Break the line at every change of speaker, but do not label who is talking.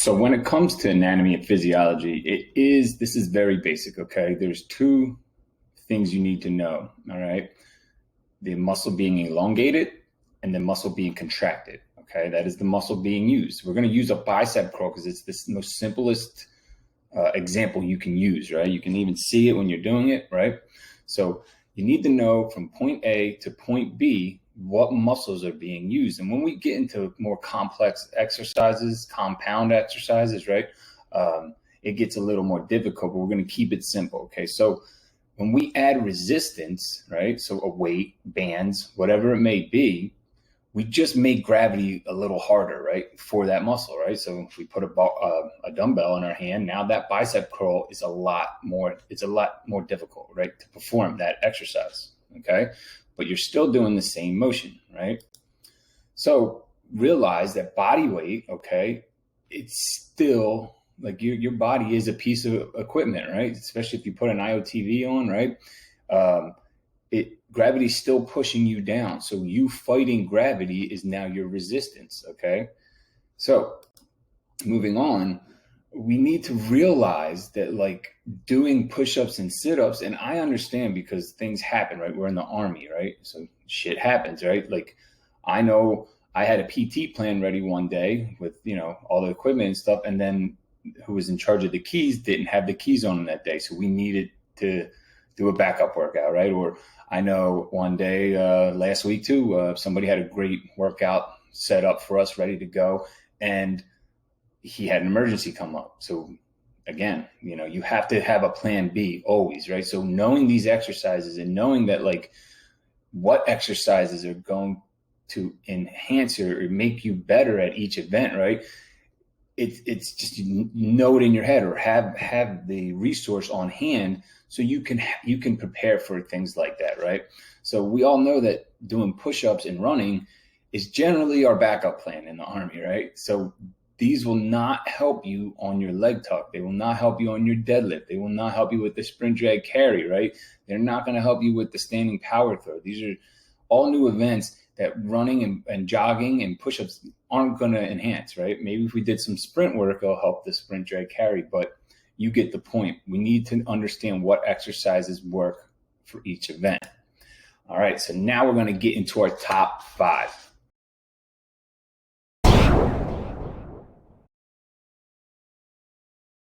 So when it comes to anatomy and physiology, this is very basic, okay? There's two things you need to know, all right? The muscle being elongated and the muscle being contracted, okay? That is the muscle being used. We're gonna use a bicep curl because it's the most simplest example you can use, right? You can even see it when you're doing it, right? So you need to know from point A to point B what muscles are being used. And when we get into more complex exercises, compound exercises, right, it gets a little more difficult, but we're going to keep it simple. Okay. So when we add resistance, right, so a weight, bands, whatever it may be, we just make gravity a little harder, right, for that muscle, right? So if we put a dumbbell in our hand, now that bicep curl is a lot more difficult, right, to perform that exercise, okay? But you're still doing the same motion, right? So realize that body weight, okay, it's still like your body is a piece of equipment, right? Especially if you put an IOTV on, right? Gravity's still pushing you down. So you fighting gravity is now your resistance, okay? So moving on, we need to realize that like doing push-ups and sit-ups, and I understand because things happen, right? We're in the Army, right? So shit happens, right? Like I know I had a PT plan ready one day with, all the equipment and stuff, and then who was in charge of the keys didn't have the keys on them that day. So we needed to do a backup workout, right? Or I know one day last week too, somebody had a great workout set up for us, ready to go, and he had an emergency come up. So again, you have to have a plan B always, right? So knowing these exercises and knowing that like what exercises are going to enhance or make you better at each event, right? It's just know it in your head or have the resource on hand so you can prepare for things like that, right? So we all know that doing push-ups and running is generally our backup plan in the Army, right? So these will not help you on your leg tuck. They will not help you on your deadlift. They will not help you with the sprint drag carry, right? They're not going to help you with the standing power throw. These are all new events that running and jogging and push-ups aren't going to enhance, right? Maybe if we did some sprint work, it'll help the sprint drag carry, but you get the point. We need to understand what exercises work for each event. All right, so now we're going to get into our top 5.